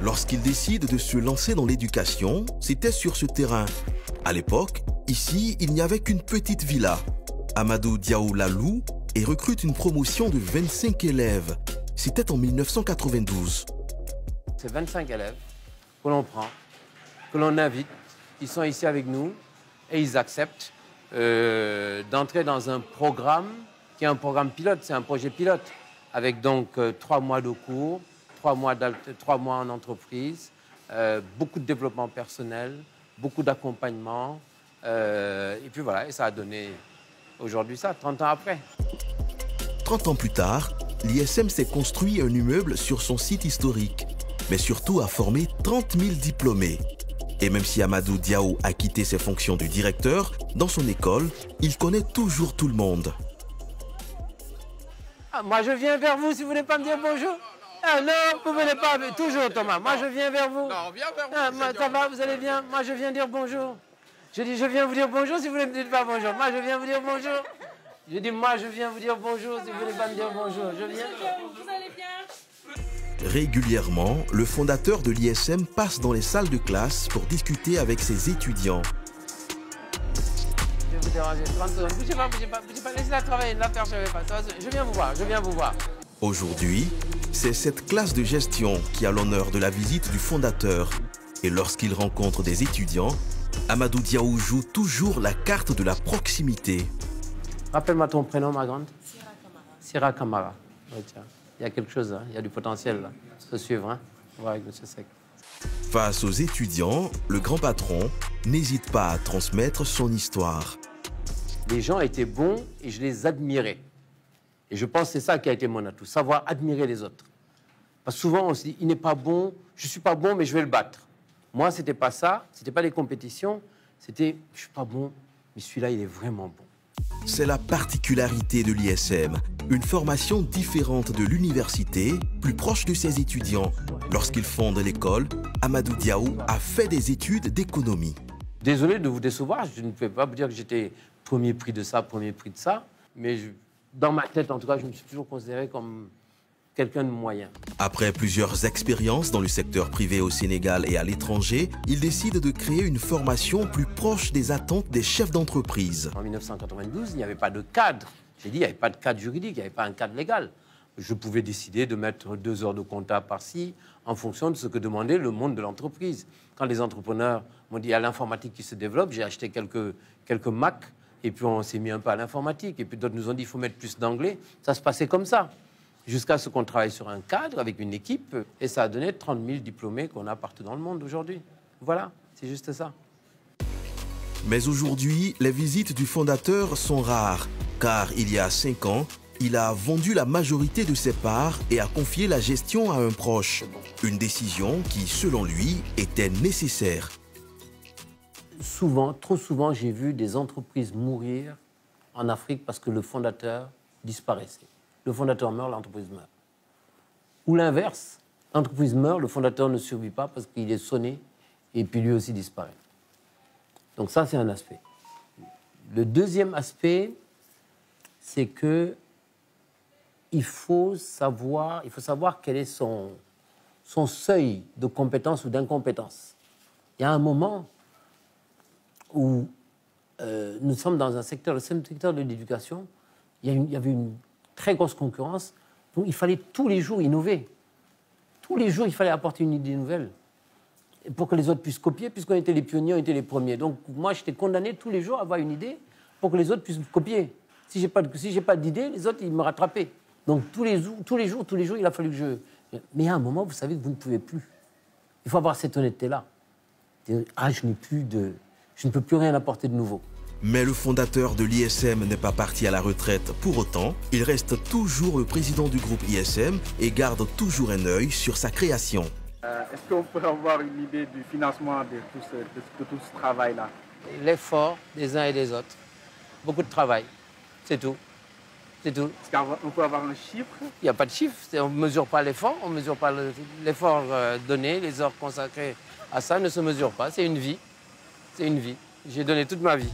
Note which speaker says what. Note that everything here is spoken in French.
Speaker 1: Lorsqu'il décide de se lancer dans l'éducation, c'était sur ce terrain. À l'époque, ici, il n'y avait qu'une petite villa. Amadou Diaw la loue et recrute une promotion de 25 élèves. C'était en 1992.
Speaker 2: C'est 25 élèves que l'on prend, que l'on invite. Ils sont ici avec nous et ils acceptent d'entrer dans un programme qui est un programme pilote, c'est un projet pilote, avec donc 3 mois de cours, 3 mois en entreprise, beaucoup de développement personnel, beaucoup d'accompagnement. Et puis voilà, et ça a donné aujourd'hui ça, 30 ans après.
Speaker 1: 30 ans plus tard, l'ISM s'est construit un immeuble sur son site historique, mais surtout a formé 30 000 diplômés. Et même si Amadou Diaw a quitté ses fonctions de directeur, dans son école, il connaît toujours tout le monde.
Speaker 2: Ah, moi, je viens vers vous si vous voulez pas me dire bonjour. Ah non, vous ne venez pas toujours, Thomas. Moi, je viens vers vous.
Speaker 3: Non, on vient vers vous.
Speaker 2: Ah, ça va, vous allez bien? Moi, je viens dire bonjour. Je dis, je viens vous dire bonjour si vous ne me dites pas bonjour. Moi, je viens vous dire bonjour. Je dis, moi, je viens vous dire bonjour si vous ne voulez pas me dire bonjour. Je viens.
Speaker 4: Vous allez bien?
Speaker 1: Régulièrement, le fondateur de l'ISM passe dans les salles de classe pour discuter avec ses étudiants.
Speaker 2: Je vais vous déranger 30 secondes. Bougez pas, laissez-la travailler, ne la percevez pas. Je viens vous voir, je viens vous voir.
Speaker 1: Aujourd'hui, c'est cette classe de gestion qui a l'honneur de la visite du fondateur. Et lorsqu'il rencontre des étudiants, Amadou Diaw joue toujours la carte de la proximité.
Speaker 2: Rappelle-moi ton prénom, ma grande.
Speaker 4: Sira Kamara.
Speaker 2: Sira Kamara. Ouais, tiens. Il y a quelque chose, hein. Il y a du potentiel là. Se suivre, hein. On va avec M. Seck.
Speaker 1: Face aux étudiants, le grand patron n'hésite pas à transmettre son histoire.
Speaker 2: Les gens étaient bons et je les admirais. Et je pense que c'est ça qui a été mon atout, savoir admirer les autres. Parce que souvent, on se dit, il n'est pas bon, je ne suis pas bon, mais je vais le battre. Moi, ce n'était pas ça, ce n'était pas des compétitions, c'était, je ne suis pas bon, mais celui-là, il est vraiment bon.
Speaker 1: C'est la particularité de l'ISM, une formation différente de l'université, plus proche de ses étudiants. Lorsqu'il fonde l'école, Amadou Diaw a fait des études d'économie.
Speaker 2: Désolé de vous décevoir, je ne peux pas vous dire que j'étais premier prix de ça, premier prix de ça, mais dans ma tête, en tout cas, je me suis toujours considéré comme quelqu'un de moyen.
Speaker 1: Après plusieurs expériences dans le secteur privé au Sénégal et à l'étranger, il décide de créer une formation plus proche des attentes des chefs d'entreprise.
Speaker 2: En 1992, il n'y avait pas de cadre. J'ai dit, il n'y avait pas de cadre juridique, il n'y avait pas un cadre légal. Je pouvais décider de mettre 2 heures de compta par-ci en fonction de ce que demandait le monde de l'entreprise. Quand les entrepreneurs m'ont dit, il y a l'informatique qui se développe, j'ai acheté quelques Mac, et puis on s'est mis un peu à l'informatique. Et puis d'autres nous ont dit, il faut mettre plus d'anglais. Ça se passait comme ça. Jusqu'à ce qu'on travaille sur un cadre avec une équipe, et ça a donné 30 000 diplômés qu'on a partout dans le monde aujourd'hui. Voilà, c'est juste ça.
Speaker 1: Mais aujourd'hui, les visites du fondateur sont rares, car il y a 5 ans, il a vendu la majorité de ses parts et a confié la gestion à un proche. Une décision qui, selon lui, était nécessaire.
Speaker 2: Souvent, trop souvent, j'ai vu des entreprises mourir en Afrique parce que le fondateur disparaissait. Le fondateur meurt, l'entreprise meurt. Ou l'inverse, l'entreprise meurt, le fondateur ne survit pas parce qu'il est sonné et puis lui aussi disparaît. Donc ça, c'est un aspect. Le deuxième aspect, c'est que il faut savoir quel est son seuil de compétence ou d'incompétence. Il y a un moment où nous sommes dans un secteur, le secteur de l'éducation, il y avait une très grosse concurrence, donc il fallait tous les jours innover. Tous les jours, il fallait apporter une idée nouvelle pour que les autres puissent copier, puisqu'on était les pionniers, on était les premiers. Donc moi, j'étais condamné tous les jours à avoir une idée pour que les autres puissent copier. Si j'ai pas d'idée, les autres, ils me rattrapaient. Donc tous les jours, il a fallu que je... Mais à un moment, vous savez que vous ne pouvez plus. Il faut avoir cette honnêteté-là. Ah, je ne peux plus rien apporter de nouveau.
Speaker 1: Mais le fondateur de l'ISM n'est pas parti à la retraite pour autant. Il reste toujours le président du groupe ISM et garde toujours un œil sur sa création.
Speaker 3: Est-ce qu'on peut avoir une idée du financement de tout ce travail-là?
Speaker 2: L'effort des uns et des autres. Beaucoup de travail. C'est tout. C'est tout.
Speaker 3: Est-ce qu'on peut avoir un chiffre?
Speaker 2: Il n'y a pas de chiffre. On ne mesure pas l'effort. On ne mesure pas l'effort donné. Les heures consacrées à ça ne se mesurent pas. C'est une vie. C'est une vie. J'ai donné toute ma vie.